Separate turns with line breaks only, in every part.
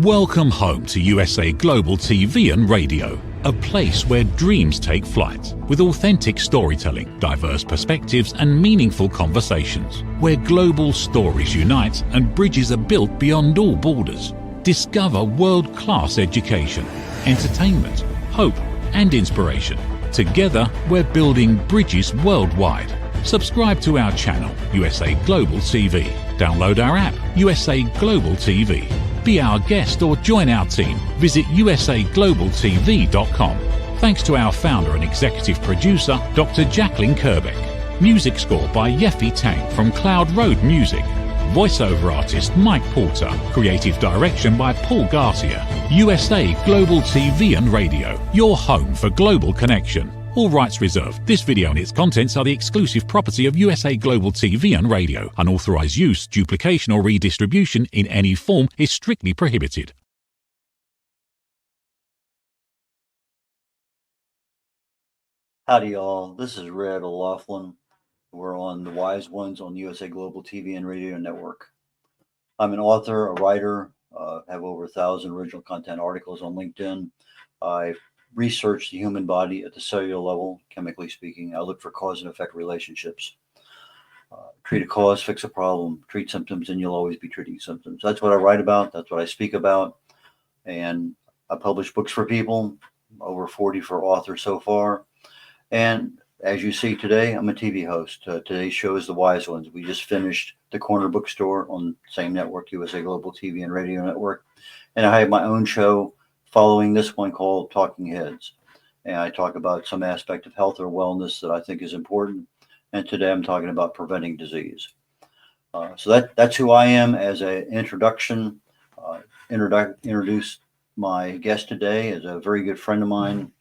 Welcome home to USA Global TV and Radio, a place where dreams take flight, with authentic storytelling, diverse perspectives and meaningful conversations, where global stories unite and bridges are built beyond all borders. Discover world-class education, entertainment, hope and inspiration. Together, we're building bridges worldwide. Subscribe to our channel, USA Global TV. Download our app, USA Global TV. Be our guest or join our team. Visit usaglobaltv.com. Thanks to our founder and executive producer, Dr. Jacalyn Kerbeck. Music score by Yeffy Tang from Cloud Road Music. Voiceover artist Mike Porter. Creative direction by Paul Garcia. USA Global TV and Radio, your home for global connection. All rights reserved. This video and its contents are the exclusive property of USA Global TV and Radio. Unauthorized use, duplication or redistribution in any form is strictly prohibited.
Howdy y'all, this is Red O'Loughlin. We're on the Wise Ones on the USA Global TV and Radio Network. I'm an author, a writer, have over 1,000 original content articles on LinkedIn. I research the human body at the cellular level, chemically speaking. I look for cause and effect relationships. Treat a cause, fix a problem, treat symptoms, and you'll always be treating symptoms. That's what I write about. That's what I speak about. And I publish books for people, over 40 for authors so far. And as you see today, I'm a TV host. Today's show is The Wise Ones. We just finished The Corner Bookstore on the same network, USA Global TV and Radio Network. And I have my own show following this one called Talking Heads. And I talk about some aspect of health or wellness that I think is important. And today I'm talking about preventing disease. So that's who I am as an introduction. Introduce my guest today as a very good friend of mine.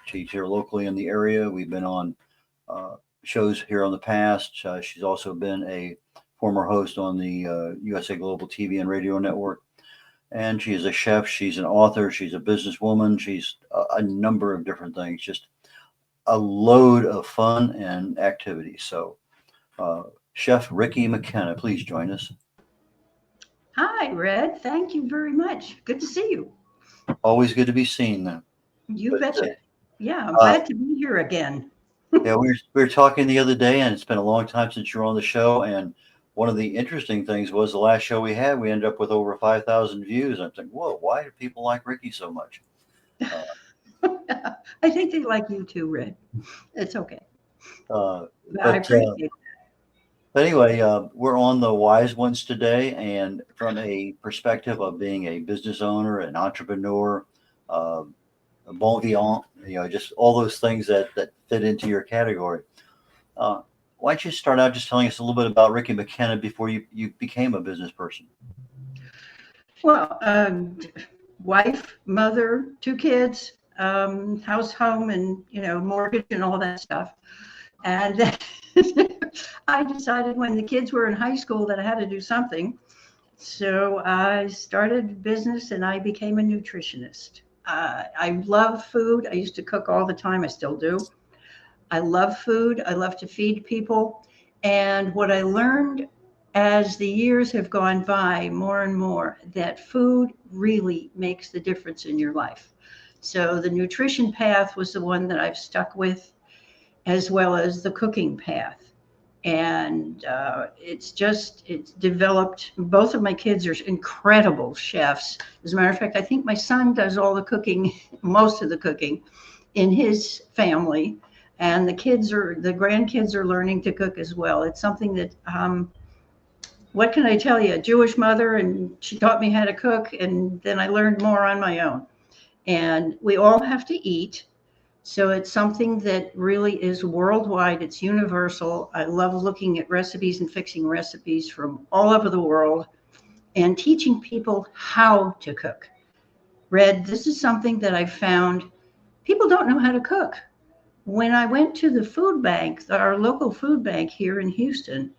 She's here locally in the area. We've been on shows here in the past. She's also been a former host on the USA Global TV and Radio Network. And she is a chef. She's an author. She's a businesswoman. She's a number of different things. Just a load of fun and activity. So, Chef Ricki Mckenna, please join us.
Hi, Red. Thank you very much. Good to see you.
Always good to be seen.
You betcha. Yeah, I'm glad to be here again.
Yeah, we were talking the other day, and it's been a long time since you were on the show. And one of the interesting things was the last show we had, we ended up with over 5,000 views. I'm thinking, whoa, why do people like Ricki so much?
I think they like you too, Red. It's okay.
I
appreciate it.
But anyway, we're on the Wise Ones today, and from a perspective of being a business owner, an entrepreneur, a bon vivant, just all those things that fit into your category. Why don't you start out just telling us a little bit about Ricki Mckenna before you became a business person?
Well, wife, mother, 2 kids, house, home, and, mortgage and all that stuff. And I decided when the kids were in high school that I had to do something. So I started business and I became a nutritionist. I love food. I used to cook all the time. I still do. I love food. I love to feed people. And what I learned as the years have gone by more and more, that food really makes the difference in your life. So the nutrition path was the one that I've stuck with, as well as the cooking path. And it's developed. Both of my kids are incredible chefs. As a matter of fact, I think my son does all the cooking, most of the cooking in his family. And the grandkids are learning to cook as well. It's something that, what can I tell you? A Jewish mother, and she taught me how to cook, and then I learned more on my own. And we all have to eat. So it's something that really is worldwide. It's universal. I love looking at recipes and fixing recipes from all over the world and teaching people how to cook. Red, this is something that I found people don't know how to cook. When I went to the food bank, our local food bank here in Houston,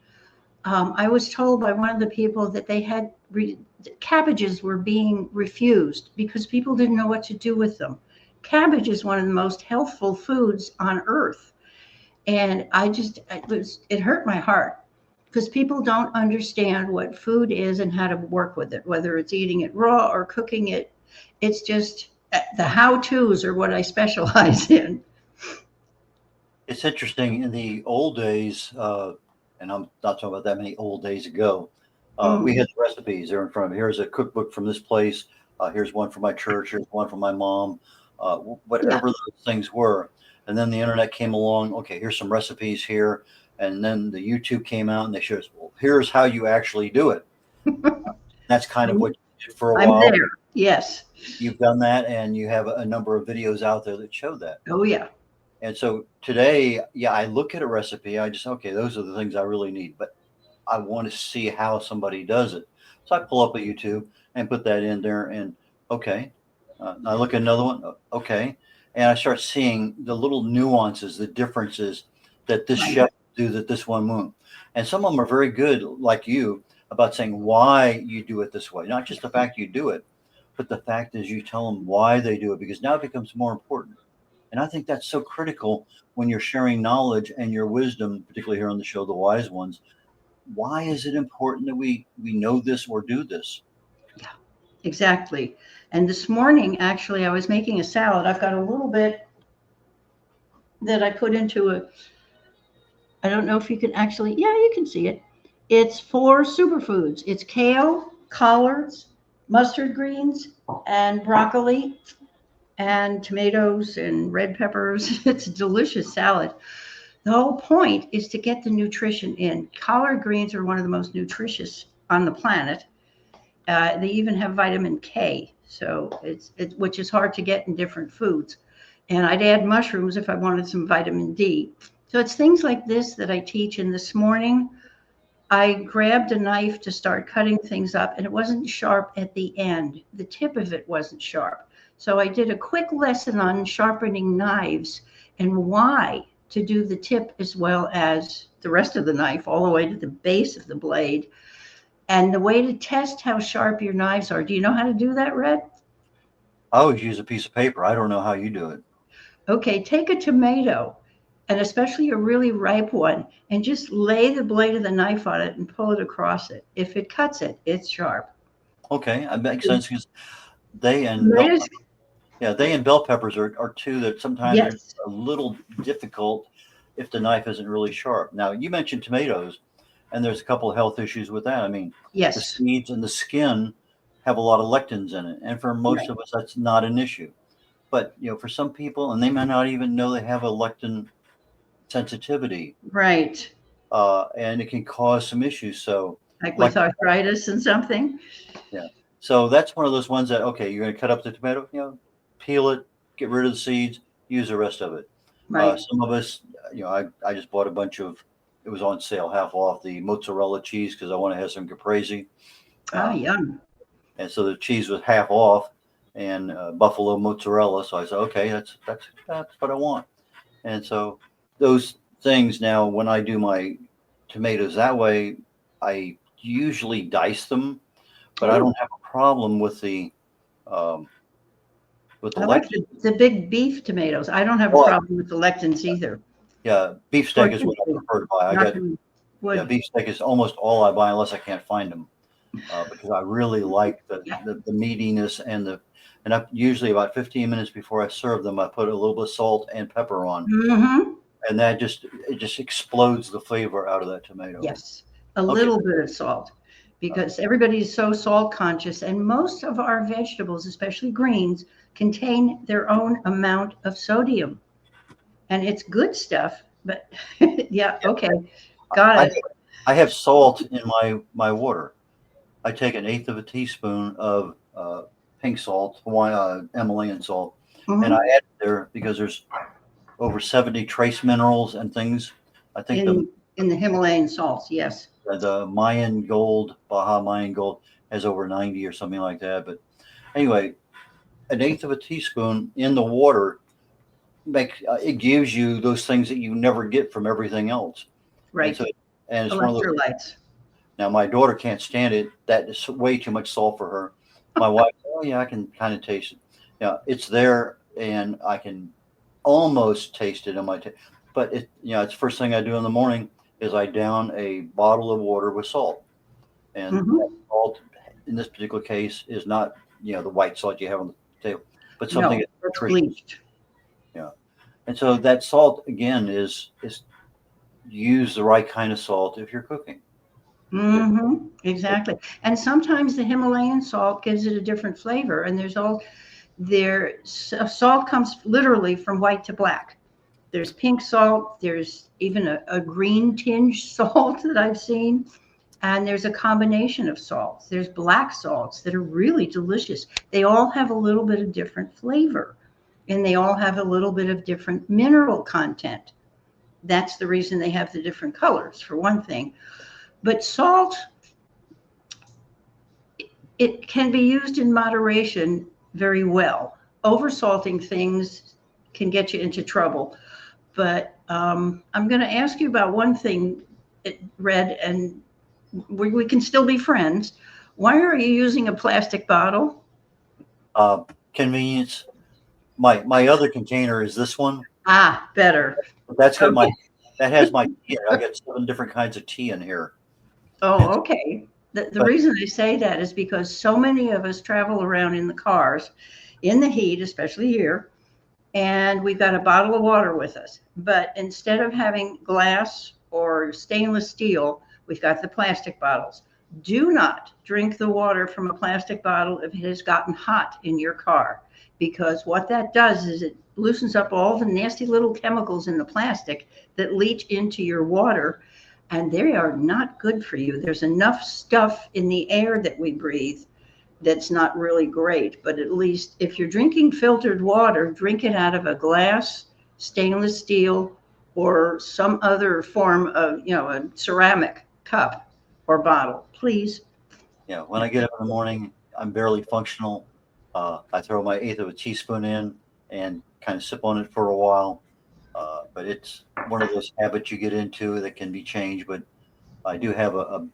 I was told by one of the people that they had cabbages were being refused because people didn't know what to do with them. Cabbage is one of the most healthful foods on earth. And it hurt my heart. because people don't understand what food is and how to work with it, whether it's eating it raw or cooking it. It's just the how-tos are what I specialize in.
It's interesting. In the old days, and I'm not talking about that many old days ago, we had the recipes. They're in front of me. Here's a cookbook from this place. Here's one from my church. Here's one from my mom. Whatever those things were. And then the internet came along. Okay, here's some recipes here. And then the YouTube came out and they showed us, well, here's how you actually do it. That's kind of what you did for a
I'm
while.
there. Yes.
You've done that, and you have a number of videos out there that show that.
Oh, yeah.
And so today, I look at a recipe. I just, okay, those are the things I really need. But I want to see how somebody does it. So I pull up a YouTube and put that in there. And okay, I look at another one. Okay. And I start seeing the little nuances, the differences that this chef do that this one won't. And some of them are very good, like you, about saying why you do it this way. Not just the fact you do it, but the fact is you tell them why they do it, because now it becomes more important. And I think that's so critical when you're sharing knowledge and your wisdom, particularly here on the show, The Wise Ones. Why is it important that we know this or do this?
Yeah, exactly. And this morning, actually, I was making a salad. I've got a little bit that I put into I don't know if you can actually, you can see it. It's 4 superfoods. It's kale, collards, mustard greens, and broccoli, and tomatoes and red peppers. It's a delicious salad. The whole point is to get the nutrition in. Collard greens are one of the most nutritious on the planet. They even have vitamin K, so it's which is hard to get in different foods. And I'd add mushrooms if I wanted some vitamin D. So it's things like this that I teach. And this morning, I grabbed a knife to start cutting things up, and it wasn't sharp at the end. The tip of it wasn't sharp. So I did a quick lesson on sharpening knives and why to do the tip as well as the rest of the knife, all the way to the base of the blade. And the way to test how sharp your knives are. Do you know how to do that, Red?
I always use a piece of paper. I don't know how you do it.
Okay, take a tomato, and especially a really ripe one, and just lay the blade of the knife on it and pull it across it. If it cuts it, it's sharp.
Okay, that makes sense, because they and bell peppers are two that sometimes are
Yes.
a little difficult if the knife isn't really sharp. Now, you mentioned tomatoes, and there's a couple of health issues with that. I mean, the
Yes.
seeds and the skin have a lot of lectins in it, and for most of us, that's not an issue. But for some people, and they may not even know they have a lectin sensitivity,
Right.
and it can cause some issues. So,
Like with arthritis and something.
yeah. So that's one of those ones that, okay, you're going to cut up the tomato, peel it, get rid of the seeds, use the rest of it.
Right.
Some of us, I just bought a bunch of, it was on sale, half off, the mozzarella cheese, because I want to have some caprese.
Yum.
And so the cheese was half off, and buffalo mozzarella. So I said, okay, that's what I want. And so those things now, when I do my tomatoes that way, I usually dice them, but I don't have a problem with the
I like the big beef tomatoes. I don't have a problem with the lectins either.
Yeah, beefsteak is what I prefer to buy. Beefsteak is almost all I buy unless I can't find them, because I really like the meatiness and I usually about 15 minutes before I serve them, I put a little bit of salt and pepper on, and that just explodes the flavor out of that tomato.
Yes, a little bit of salt, because everybody is so salt conscious, and most of our vegetables, especially greens, contain their own amount of sodium, and it's good stuff. But got it.
I have salt in my water. I take 1/8 of a teaspoon of pink salt, Himalayan salt, and I add it there because there's over 70 trace minerals and things. I think
in the Himalayan salts, yes.
The Mayan gold, Baja Mayan gold, has over 90 or something like that. But anyway, 1/8 of a teaspoon in the water it gives you those things that you never get from everything else.
Right.
And it's one of those.
Electrolytes.
Now my daughter can't stand it. That is way too much salt for her. My wife, I can kind of taste it. Yeah, it's there, and I can almost taste it on my taste. But it's first thing I do in the morning. is I down a bottle of water with salt. And that
Hmm.
salt, in this particular case, is not, the white salt you have on the table, but something
No,
that's
that's
nutritious.
bleached.
Yeah. And so that salt, again, is use the right kind of salt if you're cooking.
Hmm.
It,
Exactly. And sometimes the Himalayan salt gives it a different flavor. And salt comes literally from white to black. There's pink salt. There's even a green tinge salt that I've seen. And there's a combination of salts. There's black salts that are really delicious. They all have a little bit of different flavor, and they all have a little bit of different mineral content. That's the reason they have the different colors, for one thing. But salt, it can be used in moderation very well. Oversalting things can get you into trouble. But I'm going to ask you about one thing, Red, and we can still be friends. Why are you using a plastic bottle?
uh, Convenience. My other container is this one.
Ah, better.
But that's got
Okay.
that has my tea in it. I got 7 different kinds of tea in here. And
Oh, okay. The
but
reason I say that is because so many of us travel around in the cars in the heat, especially here, and we've got a bottle of water with us. But instead of having glass or stainless steel, we've got the plastic bottles. Do not drink the water from a plastic bottle if it has gotten hot in your car, because what that does is it loosens up all the nasty little chemicals in the plastic that leach into your water, and they are not good for you. There's enough stuff in the air that we breathe that's not really great. But at least if you're drinking filtered water, drink it out of a glass, stainless steel, or some other form of, a ceramic cup or bottle, please.
when I get up in the morning, I'm barely functional. I throw my eighth of a teaspoon in and kind of sip on it for a while. But it's one of those habits you get into that can be changed. But I do have a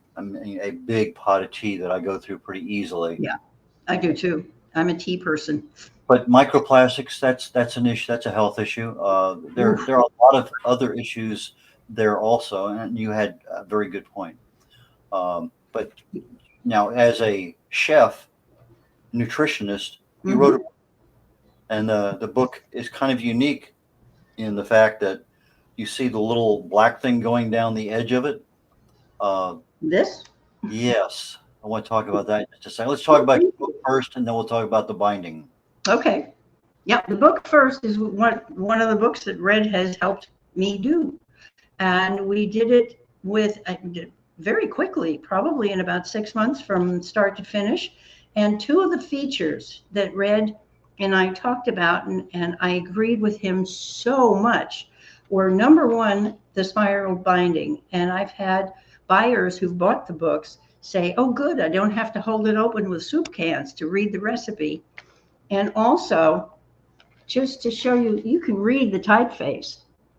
big pot of tea that I go through pretty easily.
Yeah, I do too. I'm a tea person.
But microplastics, that's an issue. That's a health issue.
Oof.
There are a lot of other issues there also, and you had a very good point. But now, as a chef, nutritionist, you wrote a
Hmm.
book, and the book is kind of unique in the fact that you see the little black thing going down the edge of it. Uh,
This?
yes, I want to talk about that in just a second. Let's talk about your book first, and then we'll talk about the binding.
Okay. Yeah, the book first is one of the books that Red has helped me do. And we did it very quickly, probably in about 6 months from start to finish. And two of the features that Red and I talked about, and I agreed with him so much, were number one, the spiral binding. And I've had buyers who've bought the books say, oh, good, I don't have to hold it open with soup cans to read the recipe. And also, just to show you, you can read the typeface.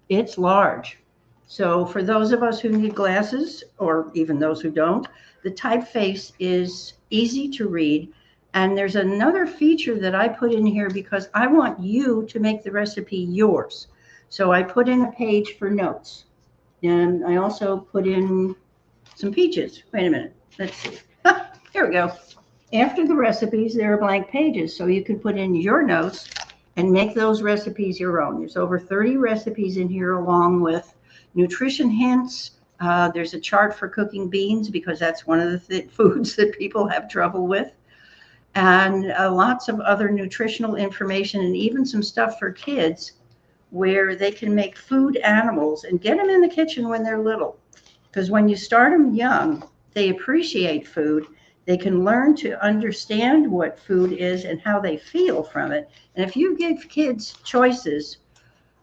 It's large. So for those of us who need glasses, or even those who don't, the typeface is easy to read. And there's another feature that I put in here because I want you to make the recipe yours. So I put in a page for notes. And I also put in some peaches. Wait a minute. Let's see. Here we go. After the recipes, there are blank pages, so you can put in your notes and make those recipes your own. There's over 30 recipes in here, along with nutrition hints. There's a chart for cooking beans because that's one of the foods that people have trouble with, and lots of other nutritional information, and even some stuff for kids where they can make food animals and get them in the kitchen when they're little. Because when you start them young, they appreciate food. They can learn to understand what food is and how they feel from it. And if you give kids choices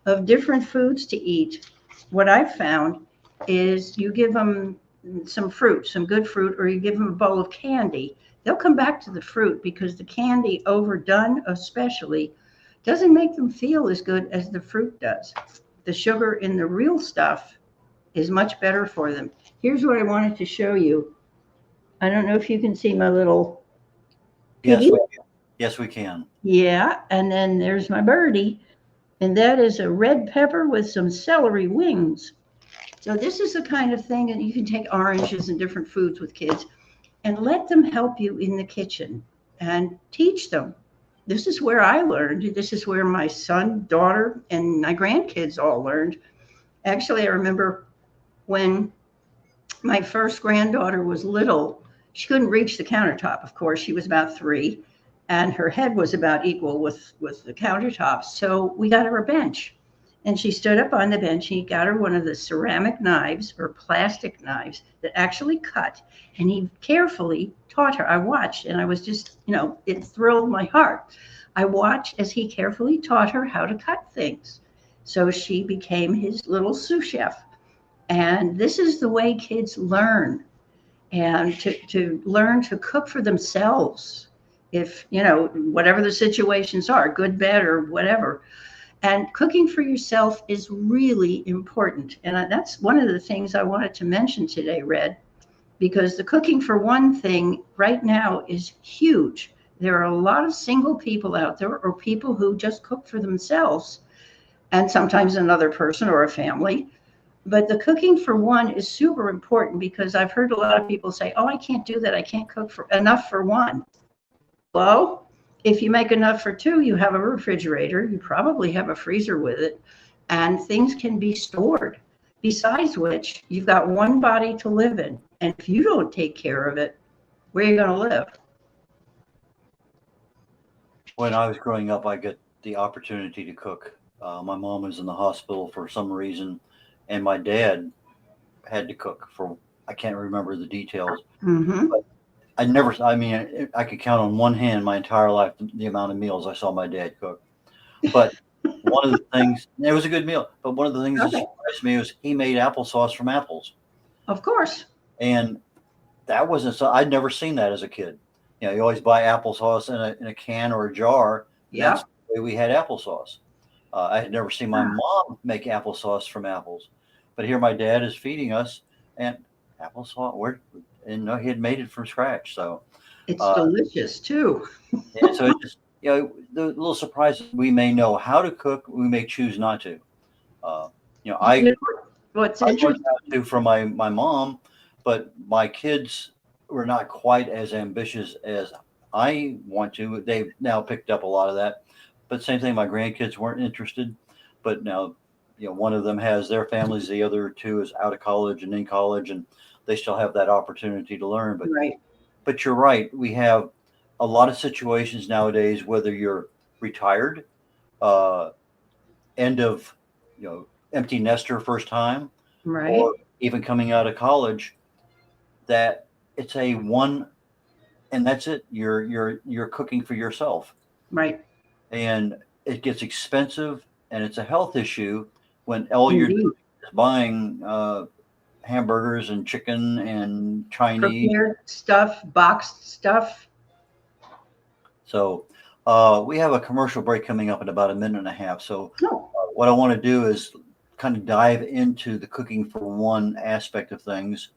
of different foods to eat, what I've found is you give them some fruit, some good fruit, or you give them a bowl of candy, they'll come back to the fruit because the candy, overdone especially, doesn't make them feel as good as the fruit does. The sugar in the real stuff is much better for them. Here's what I wanted to show you. I don't know if you can see my little
Yes,
piggy.
yes, we can.
Yeah, and then there's my birdie, and that is a red pepper with some celery wings. So this is the kind of thing, and you can take oranges and different foods with kids and let them help you in the kitchen and teach them. This is where I learned. This is where my son, daughter, and my grandkids all learned. Actually, I remember when my first granddaughter was little, she couldn't reach the countertop. Of course, she was about 3, and her head was about equal with the countertop. So we got her a bench, and she stood up on the bench. He got her one of the ceramic knives or plastic knives that actually cut, and he carefully taught her. I watched, and I was just, it thrilled my heart. I watched as he carefully taught her how to cut things. So she became his little sous chef. And this is the way kids learn, and to learn to cook for themselves, if, whatever the situations are, good, bad, or whatever. And cooking for yourself is really important. And that's one of the things I wanted to mention today, Red, because the cooking for one thing right now is huge. There are a lot of single people out there, or people who just cook for themselves, and sometimes another person or a family. But the cooking for one is super important, because I've heard a lot of people say, oh, I can't do that. I can't cook enough for one. Well, if you make enough for 2, you have a refrigerator, you probably have a freezer with it, and things can be stored. Besides which, you've got one body to live in. And if you don't take care of it, where are you going to live?
When I was growing up, I got the opportunity to cook. My mom was in the hospital for some reason, and my dad had to cook for, I can't remember the details.
Mm-hmm.
But I could count on one hand my entire life the amount of meals I saw my dad cook. But one of the things, it was a good meal, but one of the things that surprised me was he made applesauce from apples.
Of course.
And that wasn't so, I'd never seen that as a kid. You always buy applesauce in a can or a jar.
Yeah.
That's the way we had applesauce. I had never seen my mom make applesauce from apples, but here my dad is feeding us, and applesauce. He had made it from scratch. So
it's delicious too.
And so it just, the little surprises. We may know how to cook, we may choose not to.
What's
I
interesting
learned how to from my mom, but my kids were not quite as ambitious as I want to. They've now picked up a lot of that. But same thing, my grandkids weren't interested. But now, one of them has their families, the other 2 is out of college and in college, and they still have that opportunity to learn. But
right.
But you're right. We have a lot of situations nowadays, whether you're retired, end of, empty nester first time,
Right.
or even coming out of college, that it's a one, and that's it. You're cooking for yourself.
Right.
And it gets expensive, and it's a health issue when all you're doing is buying hamburgers and chicken and Chinese
prepared stuff, boxed stuff.
So we have a commercial break coming up in about a minute and a half. So
No.
What I want to do is kind of dive into the cooking for one aspect of things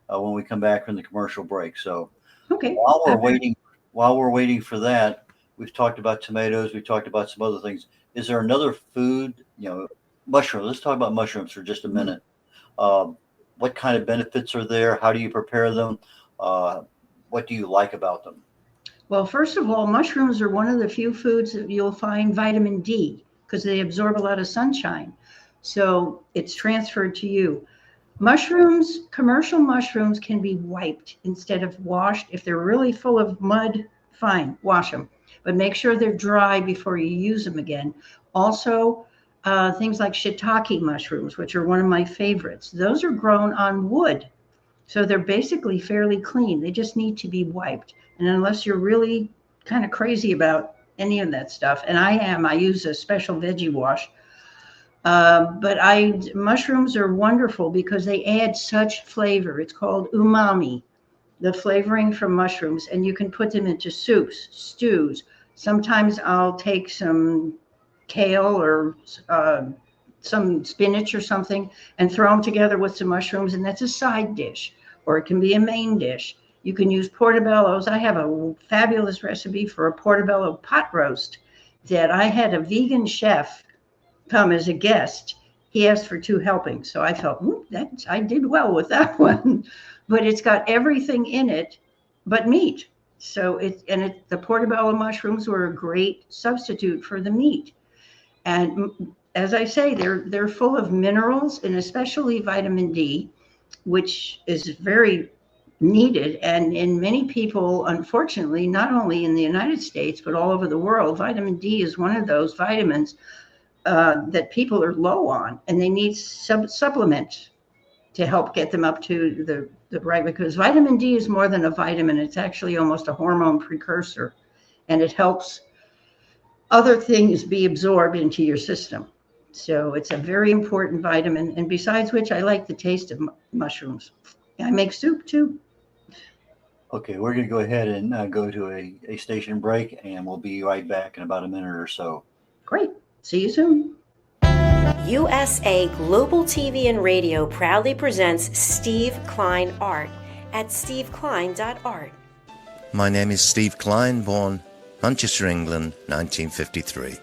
when we come back from the commercial break. So
Okay.
while we're waiting for that, we've talked about tomatoes. We've talked about some other things. Is there another food, mushrooms? Let's talk about mushrooms for just a minute. What kind of benefits are there? How do you prepare them? What do you like about them?
Well, first of all, mushrooms are one of the few foods that you'll find vitamin D, because they absorb a lot of sunshine. So it's transferred to you. Mushrooms, commercial mushrooms, can be wiped instead of washed. If they're really full of mud, fine, wash them. But make sure they're dry before you use them again. Also, things like shiitake mushrooms, which are one of my favorites. Those are grown on wood. So they're basically fairly clean. They just need to be wiped. And unless you're really kind of crazy about any of that stuff, and I use a special veggie wash. But mushrooms are wonderful because they add such flavor. It's called umami, the flavoring from mushrooms, and you can put them into soups, stews. Sometimes I'll take some kale or some spinach or something and throw them together with some mushrooms, and that's a side dish, or it can be a main dish. You can use portobellos. I have a fabulous recipe for a portobello pot roast that I had a vegan chef come as a guest, He asked for 2 helpings. So I felt, I did well with that one. But it's got everything in it but meat. So the portobello mushrooms were a great substitute for the meat. And as I say, they're full of minerals and especially vitamin D, which is very needed. And in many people, unfortunately, not only in the United States, but all over the world, vitamin D is one of those vitamins that people are low on, and they need supplement to help get them up to the right, because vitamin D is more than a vitamin. It's actually almost a hormone precursor, and it helps other things be absorbed into your system. So it's a very important vitamin. And besides which, I like the taste of mushrooms. I make soup too.
Okay, we're going to go ahead and go to a station break, and we'll be right back in about a minute or so.
Great. See you soon.
USA Global TV and Radio proudly presents Steve Klein Art at steveklein.art.
My name is Steve Klein, born Manchester, England, 1953.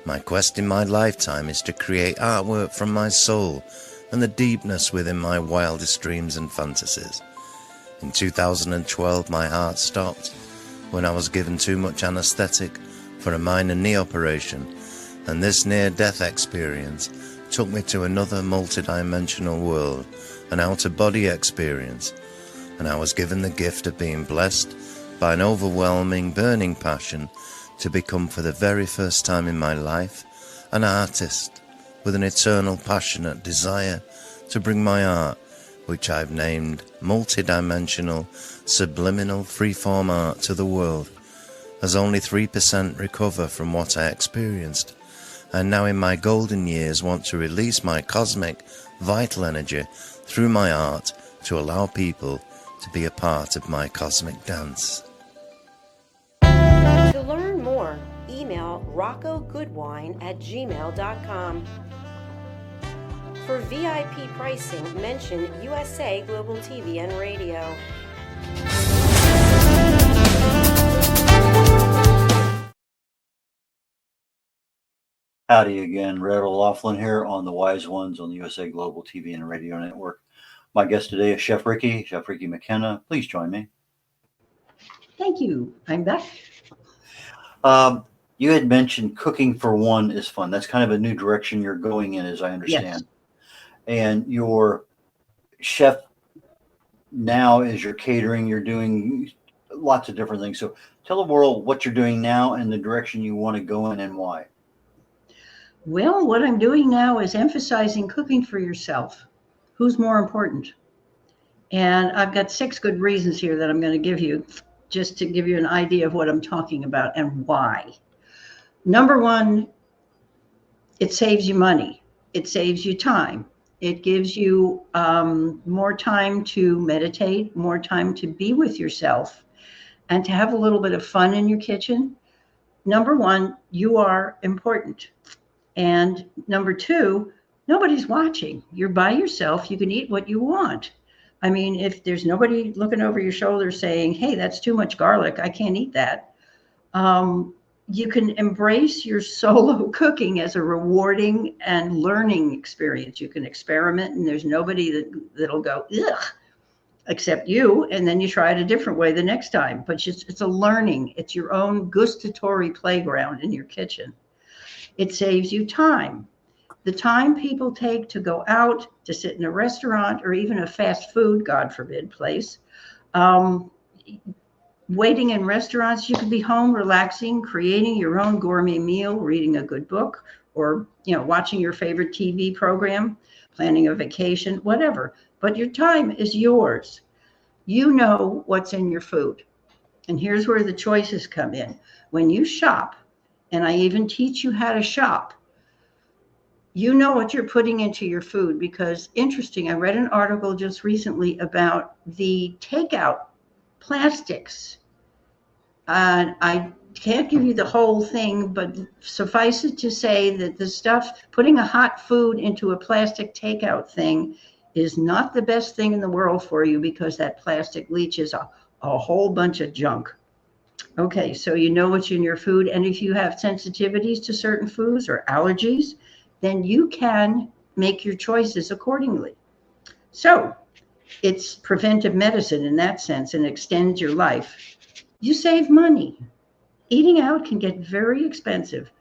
My quest in my lifetime is to create artwork from my soul and the deepness within my wildest dreams and fantasies. In 2012, my heart stopped when I was given too much anesthetic for a minor knee operation, and this near-death experience took me to another multidimensional world, an out-of-body experience, and I was given the gift of being blessed by an overwhelming, burning passion to become, for the very first time in my life, an artist with an eternal, passionate desire to bring my art, which I've named multidimensional, subliminal, freeform art, to the world, as only 3% recover from what I experienced, and now in my golden years want to release my cosmic, vital energy through my art to allow people to be a part of my cosmic dance.
To learn more, email roccogoodwine@gmail.com. For VIP pricing, mention USA Global TV and Radio.
Howdy again, Red O'Loughlin here on the Wise Ones on the USA Global TV and Radio Network. My guest today is Chef Ricki Mckenna. Please join me.
Thank you. I'm back.
You had mentioned cooking for one is fun. That's kind of a new direction you're going in, as I understand.
Yes.
And your chef now is your catering. You're doing lots of different things. So tell the world what you're doing now and the direction you want to go in and why.
Well, what I'm doing now is emphasizing cooking for yourself. Who's more important? And I've got 6 good reasons here that I'm going to give you, just to give you an idea of what I'm talking about and why. Number 1, it saves you money. It saves you time. It gives you more time to meditate, more time to be with yourself, and to have a little bit of fun in your kitchen. Number 1, you are important. And number 2, nobody's watching. You're by yourself. You can eat what you want. I mean, if there's nobody looking over your shoulder saying, hey, that's too much garlic, I can't eat that. You can embrace your solo cooking as a rewarding and learning experience. You can experiment, and there's nobody that'll go, ugh, except you. And then you try it a different way the next time. But it's a learning. It's your own gustatory playground in your kitchen. It saves you time. The time people take to go out, to sit in a restaurant, or even a fast food, God forbid, place. Waiting in restaurants, you could be home relaxing, creating your own gourmet meal, reading a good book, or watching your favorite TV program, planning a vacation, whatever. But your time is yours. You know what's in your food. And here's where the choices come in. When you shop, and I even teach you how to shop, you know what you're putting into your food. Because interesting, I read an article just recently about the takeout plastics. I can't give you the whole thing, but suffice it to say that the stuff, putting a hot food into a plastic takeout thing is not the best thing in the world for you, because that plastic leaches a whole bunch of junk. Okay, so you know what's in your food. And if you have sensitivities to certain foods or allergies, then you can make your choices accordingly. So it's preventive medicine in that sense and extends your life. You save money. Eating out can get very expensive.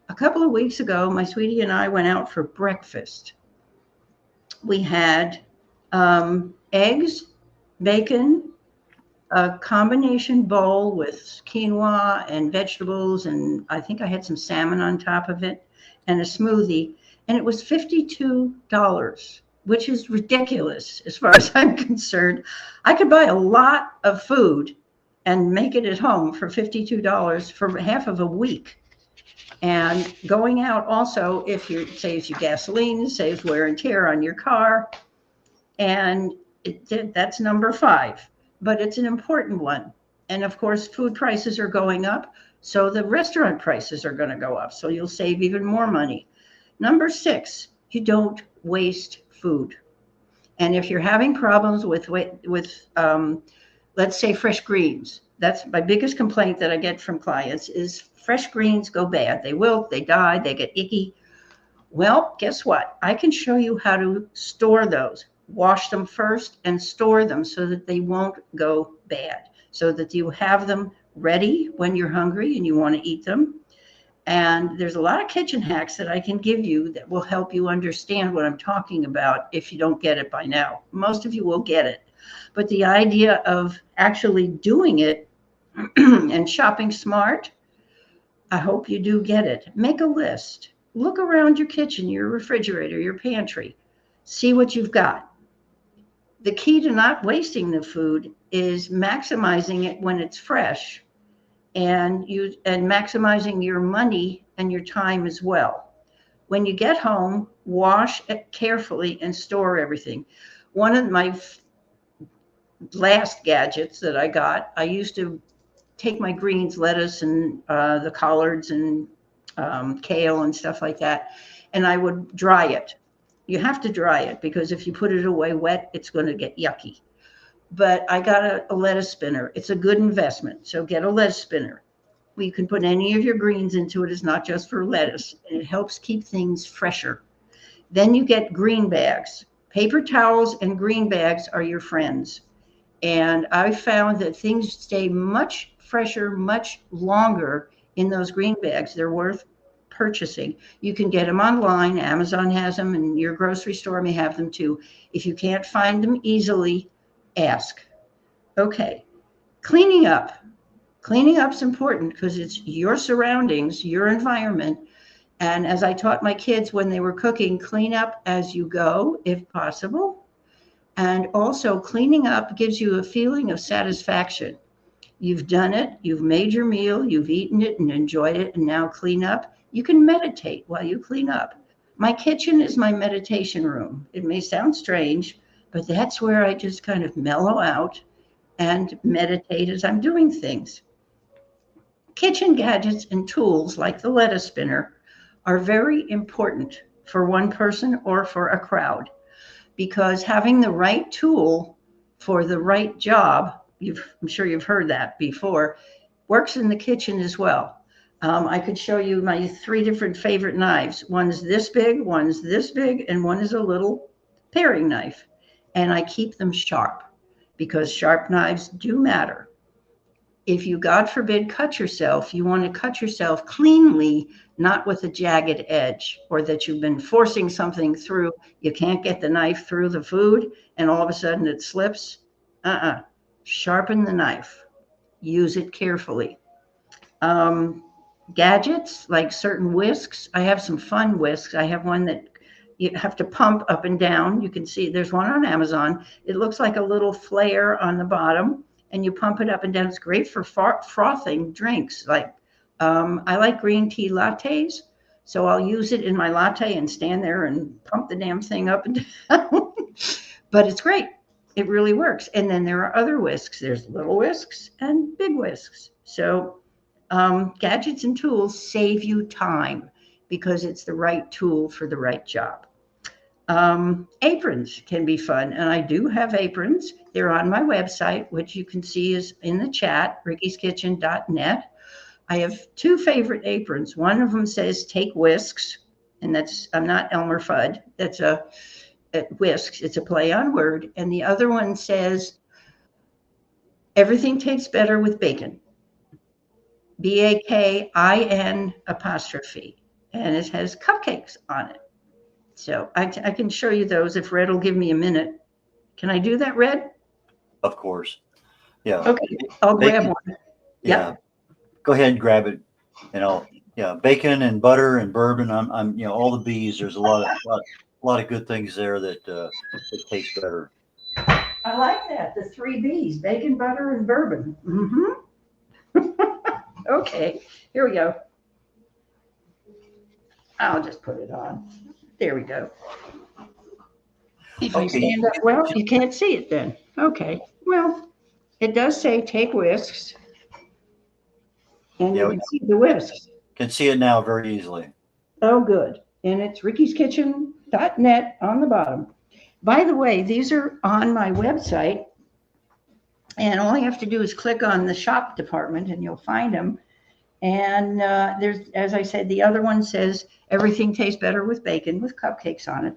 A couple of weeks ago, my sweetie and I went out for breakfast. We had eggs, bacon, a combination bowl with quinoa and vegetables, and I think I had some salmon on top of it, and a smoothie, and it was $52, which is ridiculous as far as I'm concerned. I could buy a lot of food and make it at home for $52 for half of a week. And going out also, if you saves you gasoline, saves wear and tear on your car, and that's number 5. But it's an important one. And of course, food prices are going up, so the restaurant prices are going to go up. So you'll save even more money. Number 6, you don't waste food. And if you're having problems with let's say fresh greens, that's my biggest complaint that I get from clients is fresh greens go bad. They wilt, they die, they get icky. Well, guess what? I can show you how to store those. Wash them first and store them so that they won't go bad, so that you have them ready when you're hungry and you want to eat them. And there's a lot of kitchen hacks that I can give you that will help you understand what I'm talking about if you don't get it by now. Most of you will get it. But the idea of actually doing it and shopping smart, I hope you do get it. Make a list. Look around your kitchen, your refrigerator, your pantry. See what you've got. The key to not wasting the food is maximizing it when it's fresh, and maximizing your money and your time as well. When you get home, wash it carefully and store everything. One of my last gadgets that I got, I used to take my greens, lettuce, and the collards and kale and stuff like that, and I would dry it. You have to dry it because if you put it away wet, it's going to get yucky. But I got a lettuce spinner. It's a good investment. So get a lettuce spinner. You can put any of your greens into it. It's not just for lettuce. And it helps keep things fresher. Then you get green bags. Paper towels and green bags are your friends. And I found that things stay much fresher, much longer in those green bags. They're worth purchasing. You can get them online. Amazon has them, and your grocery store may have them too. If you can't find them easily, ask. Okay, cleaning up. Cleaning up's important because it's your surroundings, your environment. And as I taught my kids when they were cooking, clean up as you go, if possible. And also cleaning up gives you a feeling of satisfaction. You've done it, you've made your meal, you've eaten it and enjoyed it, and now clean up. You can meditate while you clean up. My kitchen is my meditation room. It may sound strange, but that's where I just kind of mellow out and meditate as I'm doing things. Kitchen gadgets and tools like the lettuce spinner are very important for one person or for a crowd, because having the right tool for the right job, I'm sure you've heard that before, works in the kitchen as well. I could show you my 3 different favorite knives. One's this big, and one is a little paring knife. And I keep them sharp because sharp knives do matter. If you, God forbid, cut yourself, you want to cut yourself cleanly, not with a jagged edge, or that you've been forcing something through. You can't get the knife through the food and all of a sudden it slips. Sharpen the knife. Use it carefully. Gadgets like certain whisks. I have some fun whisks. I have one that you have to pump up and down. You can see there's one on Amazon. It looks like a little flare on the bottom, and you pump it up and down. It's great for frothing drinks. Like I like green tea lattes, so I'll use it in my latte and stand there and pump the damn thing up and down. But it's great. It really works. And then there are other whisks. There's little whisks and big whisks. So gadgets and tools save you time because it's the right tool for the right job. Aprons can be fun, and I do have aprons. They're on my website, which you can see is in the chat, rickyskitchen.net. I have 2 favorite aprons. One of them says, take whisks, and I'm not Elmer Fudd. That's Whisks. It's a play on word. And the other one says, everything tastes better with bacon. BAKIN apostrophe. And it has cupcakes on it. So I can show you those if Red will give me a minute. Can I do that, Red?
Of course. Yeah.
Okay, I'll grab one.
Yeah. Go ahead and grab it. Bacon and butter and bourbon. I'm all the B's. There's a lot of good things there that taste better.
I like that. The 3 B's: bacon, butter, and bourbon. Mm-hmm. Okay, here we go. I'll just put it on. There we go. If I stand up well, you can't see it then. Okay. Well, it does say take whisks. And you can see the whisks.
Can see it now very easily.
Oh, good. And it's rickyskitchen.net on the bottom. By the way, these are on my website. And all you have to do is click on the shop department and you'll find them. And there's, as I said, the other one says everything tastes better with bacon with cupcakes on it.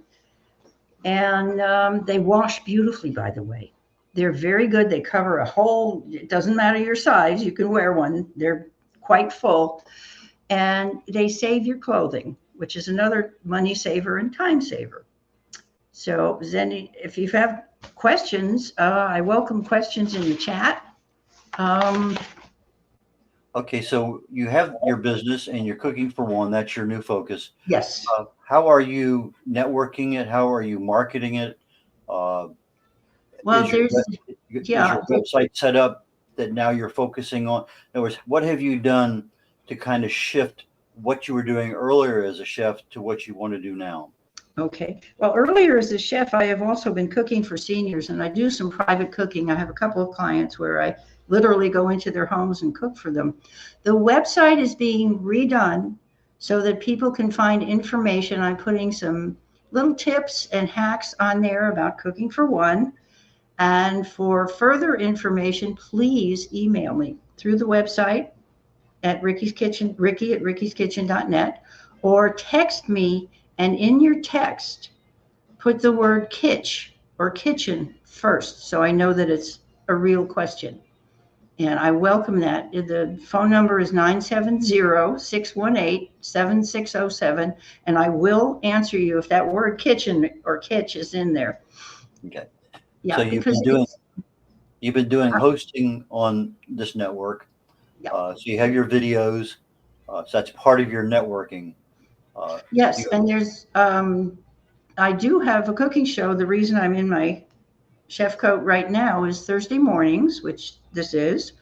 And they wash beautifully, by the way. They're very good. They cover a whole, it doesn't matter your size. You can wear one. They're quite full. And they save your clothing, which is another money saver and time saver. So then if you have questions, I welcome questions in the chat.
Okay, so you have your business and you're cooking for one. That's your new focus.
Yes.
How are you networking it? How are you marketing it?
Well,
is your website set up that now you're focusing on? In other words, what have you done to kind of shift what you were doing earlier as a chef to what you want to do now?
Okay. Well, earlier as a chef, I have also been cooking for seniors, and I do some private cooking. I have a couple of clients where I literally go into their homes and cook for them. The website is being redone so that people can find information. I'm putting some little tips and hacks on there about cooking for one. And for further information, please email me through the website at Ricky's Kitchen, Ricki at rickyskitchen.net, or text me, and in your text, put the word kitsch or kitchen first, so I know that it's a real question. And I welcome that. The phone number is 970-618-7607, and I will answer you if that word kitchen or kitsch is in there.
Okay.
Yeah,
so you've been doing hosting on this network.
Yeah.
So you have your videos. So that's part of your networking.
Yes, and there's I do have a cooking show. The reason I'm in my chef coat right now is Thursday mornings, which this is,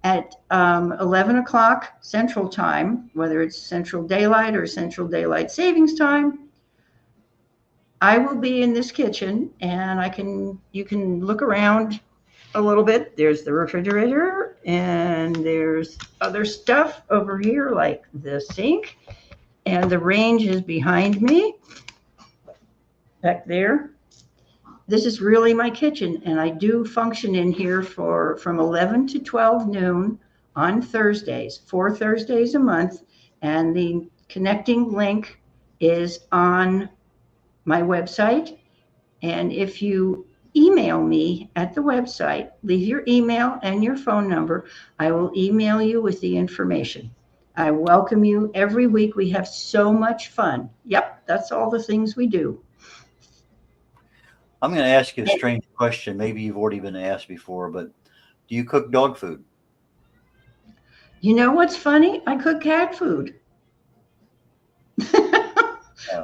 at 11 o'clock Central Time, whether it's Central Daylight or Central Daylight Savings Time. I will be in this kitchen, and you can look around a little bit. There's the refrigerator, and there's other stuff over here like the sink, and the range is behind me back there. This is really my kitchen, and I do function in here from 11 to 12 noon on Thursdays, 4 Thursdays a month, and the connecting link is on my website. And if you email me at the website, leave your email and your phone number, I will email you with the information. I welcome you every week. We have so much fun. Yep, that's all the things we do.
I'm going to ask you a strange question. Maybe you've already been asked before, but do you cook dog food?
You know what's funny? I cook cat food.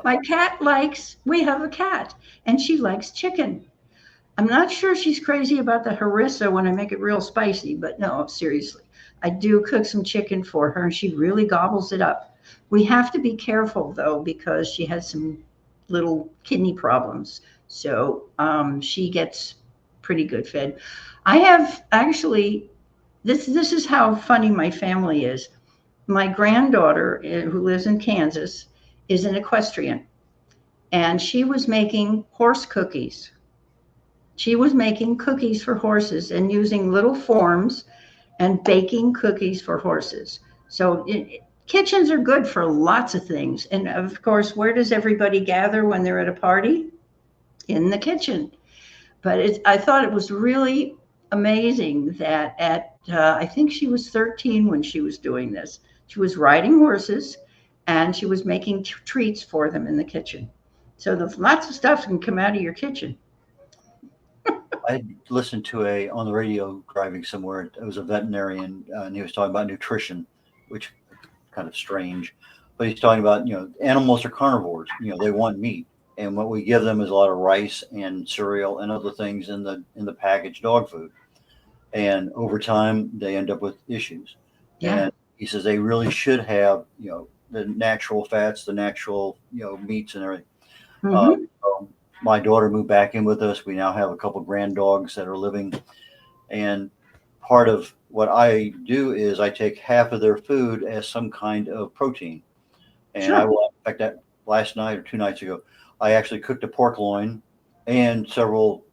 My cat we have a cat, and she likes chicken. I'm not sure she's crazy about the harissa when I make it real spicy, but no, seriously. I do cook some chicken for her, and she really gobbles it up. We have to be careful, though, because she has some little kidney problems. So she gets pretty good fed. I have actually, this is how funny my family is. My granddaughter, who lives in Kansas, is an equestrian, and she was making horse cookies. She was making cookies for horses and using little forms and baking cookies for horses. So kitchens are good for lots of things. And of course, where does everybody gather when they're at a party? In the kitchen. But I thought it was really amazing that I think she was 13 when she was doing this. She was riding horses and she was making treats for them in the kitchen. So there's lots of stuff can come out of your kitchen.
I listened to on the radio driving somewhere. It was a veterinarian, and he was talking about nutrition, which kind of strange. But he's talking about, animals are carnivores. They want meat, and what we give them is a lot of rice and cereal and other things in the packaged dog food. And over time, they end up with issues.
Yeah.
And he says they really should have, the natural fats, the natural, meats and everything.
Mm-hmm.
So my daughter moved back in with us. We now have a couple grand dogs that are living. And part of what I do is I take half of their food as some kind of protein. And
Sure.
I will, in fact, that last night or 2 nights ago, I actually cooked a pork loin and several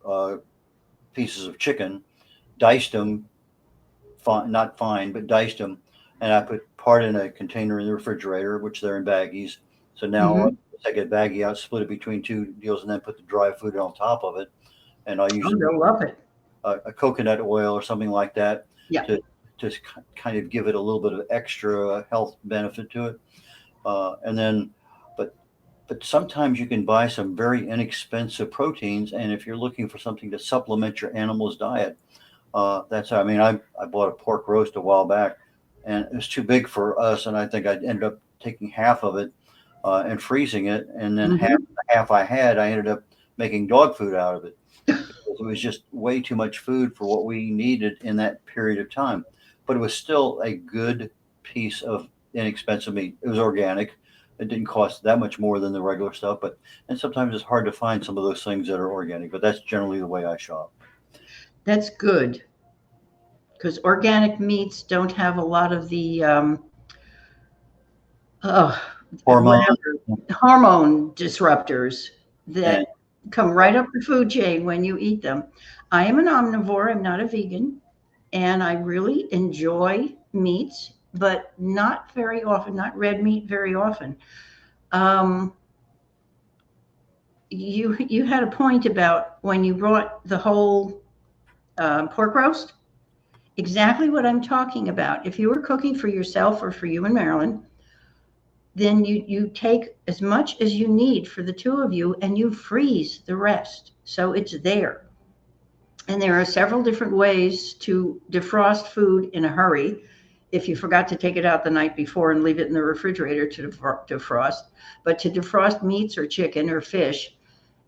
pieces of chicken, diced them, not fine, but diced them. And I put part in a container in the refrigerator, which they're in baggies. So now
Mhm.
I get a baggie out, split it between two deals, and then put the dry food on top of it. And I'll
Oh,
usually
they'll love it.
a coconut oil or something like that
Yeah.
to kind of give it a little bit of extra health benefit to it. And then, but sometimes you can buy some very inexpensive proteins, and if you're looking for something to supplement your animal's diet, I bought a pork roast a while back, and it was too big for us, and I think I ended up taking half of it and freezing it, and then
Mhm.
half I had, I ended up making dog food out of it. It was just way too much food for what we needed in that period of time, but it was still a good piece of inexpensive meat. It was organic. It didn't cost that much more than the regular stuff, and sometimes it's hard to find some of those things that are organic, but that's generally the way I shop.
That's good because organic meats don't have a lot of the oh,
Hormone
whatever hormone disruptors
and
that come right up the food chain when you eat them. I am an omnivore. I'm not a vegan, and I really enjoy meats, but not very often. Not red meat very often. Um, you had a point about when you brought the whole pork roast. Exactly what I'm talking about. If you were cooking for yourself or for you and Marilyn, then you take as much as you need for the two of you and you freeze the rest. So it's there. And there are several different ways to defrost food in a hurry. If you forgot to take it out the night before and leave it in the refrigerator to defrost, but to defrost meats or chicken or fish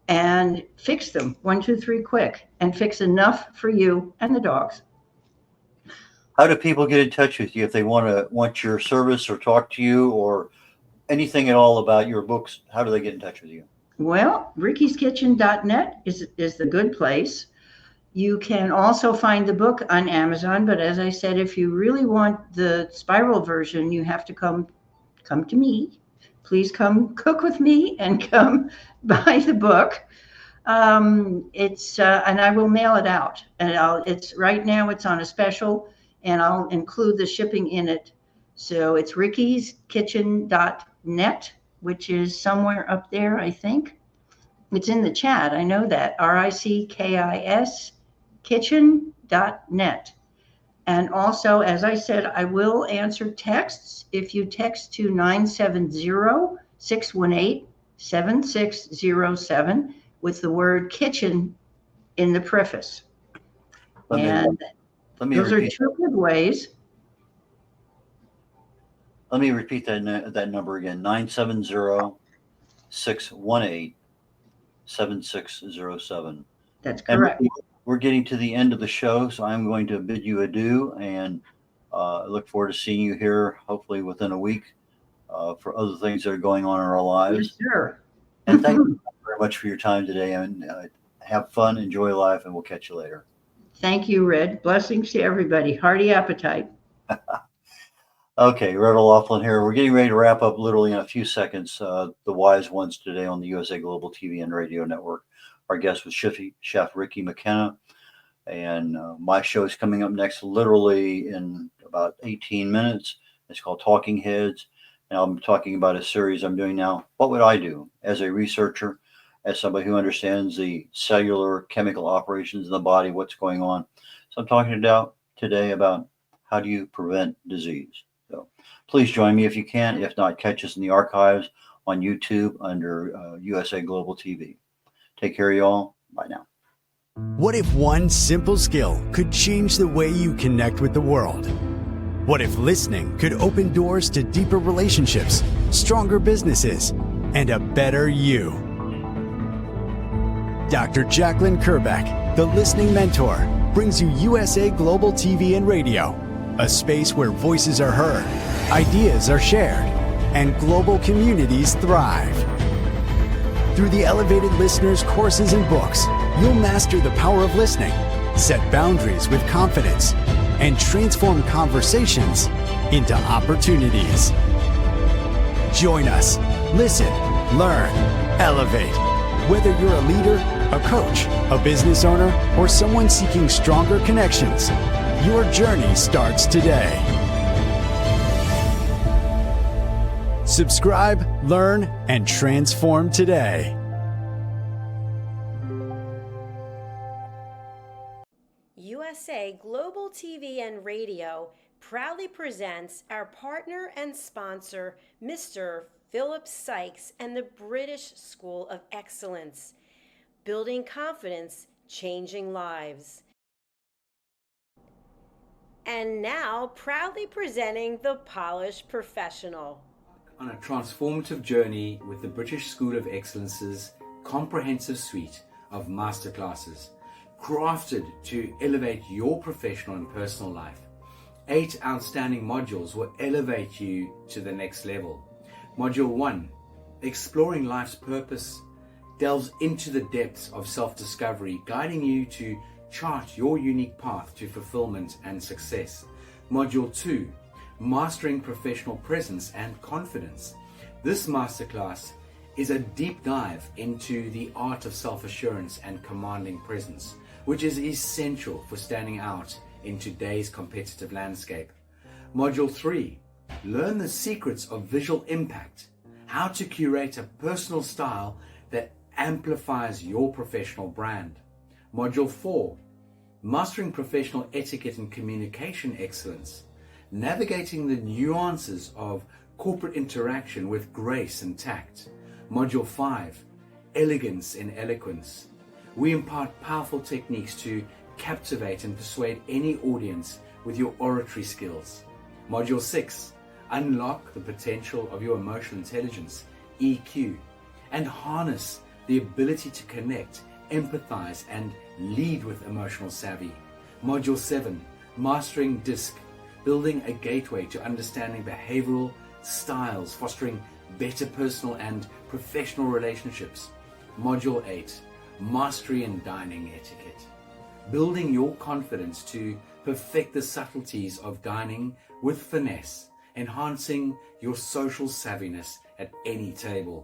and fix them 1, 2, 3 quick and fix enough for you and the dogs.
how do people get in touch with you if they want your service or talk to you or anything at all about your books? How do they get in touch with you?
Well, rickyskitchen.net is the good place. You can also find the book on Amazon, but as I said, if you really want the spiral version, you have to come to me. Please come cook with me and come buy the book. It's and I will mail it out. And it's right now it's on a special, and I'll include the shipping in it. So it's rickyskitchen.net, which is somewhere up there, I think. It's in the chat. I know that. RICKIS kitchen.net. And also, as I said, I will answer texts. If you text to 970-618-7607 with the word kitchen in the preface.
Let me
those
repeat.
are two good ways.
Let me repeat that number again: 970-618-7607.
That's
And
correct.
we're getting to the end of the show, so I'm going to bid you adieu, and I look forward to seeing you here, hopefully within a week, for other things that are going on in our lives.
Yes, sir.
And thank you very much for your time today. And have fun, enjoy life, and we'll catch you later.
Thank you, Red. Blessings to everybody. Hearty appetite.
Okay, Red O'Loughlin here. We're getting ready to wrap up literally in a few seconds. The Wise Ones today on the USA Global TV and Radio Network. Our guest was Chef Ricki Mckenna. And my show is coming up next literally in about 18 minutes. It's called Talking Heads. And I'm talking about a series I'm doing now. What would I do as a researcher, as somebody who understands the cellular chemical operations in the body, what's going on? So I'm talking about today about how do you prevent disease. So please join me if you can. If not, catch us in the archives on YouTube under USA Global TV. Take care, y'all. Bye now.
What if one simple skill could change the way you connect with the world? What if listening could open doors to deeper relationships, stronger businesses, and a better you? Dr. Jacalyn Kerbeck, the Listening Mentor, brings you USA Global TV and Radio, a space where voices are heard, ideas are shared, and global communities thrive. Through the elevated listeners' courses and books, you'll master the power of listening, set boundaries with confidence, and transform conversations into opportunities. Join us. Listen, learn, elevate. Whether you're a leader, a coach, a business owner, or someone seeking stronger connections, your journey starts today. Subscribe, learn, and transform today.
USA Global TV and Radio proudly presents our partner and sponsor, Mr. Philip Sykes and the British School of Excellence. Building confidence, changing lives. And now, proudly presenting the Polished Professional.
On a transformative journey with the British School of Excellence's comprehensive suite of masterclasses, crafted to elevate your professional and personal life. 8 outstanding modules will elevate you to the next level. Module 1, Exploring Life's Purpose, delves into the depths of self-discovery, guiding you to chart your unique path to fulfillment and success. Module 2, Mastering Professional Presence and Confidence. This masterclass is a deep dive into the art of self-assurance and commanding presence, which is essential for standing out in today's competitive landscape. Module 3, Learn the Secrets of Visual Impact, how to curate a personal style that amplifies your professional brand. Module 4, Mastering Professional Etiquette and Communication Excellence, navigating the nuances of corporate interaction with grace and tact. Module 5, Elegance in Eloquence. We impart powerful techniques to captivate and persuade any audience with your oratory skills. Module 6, Unlock the potential of your emotional intelligence, EQ, and harness the ability to connect, empathize, and lead with emotional savvy. Module 7, Mastering DISC, building a gateway to understanding behavioral styles, fostering better personal and professional relationships. Module 8, Mastery in Dining Etiquette, building your confidence to perfect the subtleties of dining with finesse, enhancing your social savviness at any table.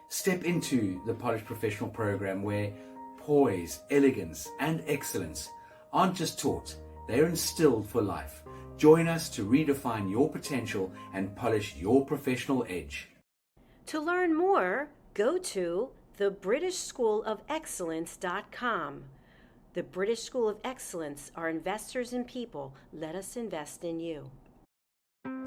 Step into the Polished Professional program where poise, elegance, and excellence aren't just taught, they're instilled for life. Join us to redefine your potential and polish your professional edge.
To learn more, go to thebritishschoolofexcellence.com. The British School of Excellence are investors in people. Let us invest in you.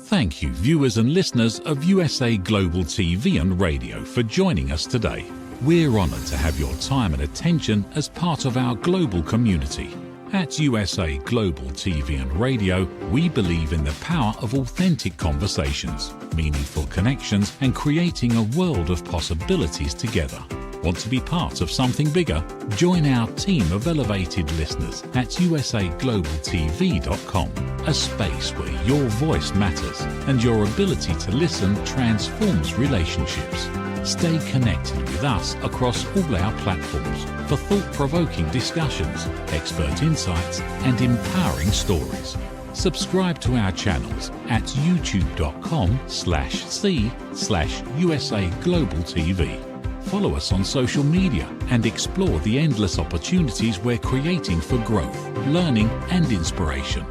Thank you, viewers and listeners of USA Global TV and Radio, for joining us today. We're honoured to have your time and attention as part of our global community. At USA Global TV and Radio, we believe in the power of authentic conversations, meaningful connections, and creating a world of possibilities together. Want to be part of something bigger? Join our team of elevated listeners at usaglobaltv.com, a space where your voice matters and your ability to listen transforms relationships. Stay connected with us across all our platforms for thought-provoking discussions, expert insights, and empowering stories. Subscribe to our channels at youtube.com/c/USA Global TV. Follow us on social media and explore the endless opportunities we're creating for growth, learning, and inspiration.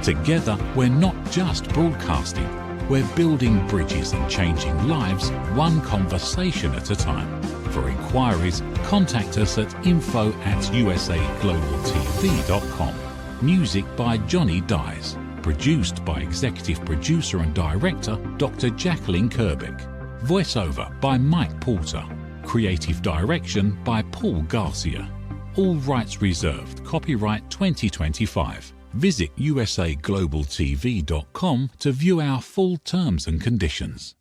Together, we're not just broadcasting, We're building bridges and changing lives one conversation at a time. For inquiries, contact us at info@usaglobaltv.com. Music by Johnny Dies. Produced by Executive Producer and Director Dr. Jacalyn Kerbeck. Voiceover by Mike Porter. Creative Direction by Paul Garcia. All rights reserved. Copyright 2025. Visit usaglobaltv.com to view our full terms and conditions.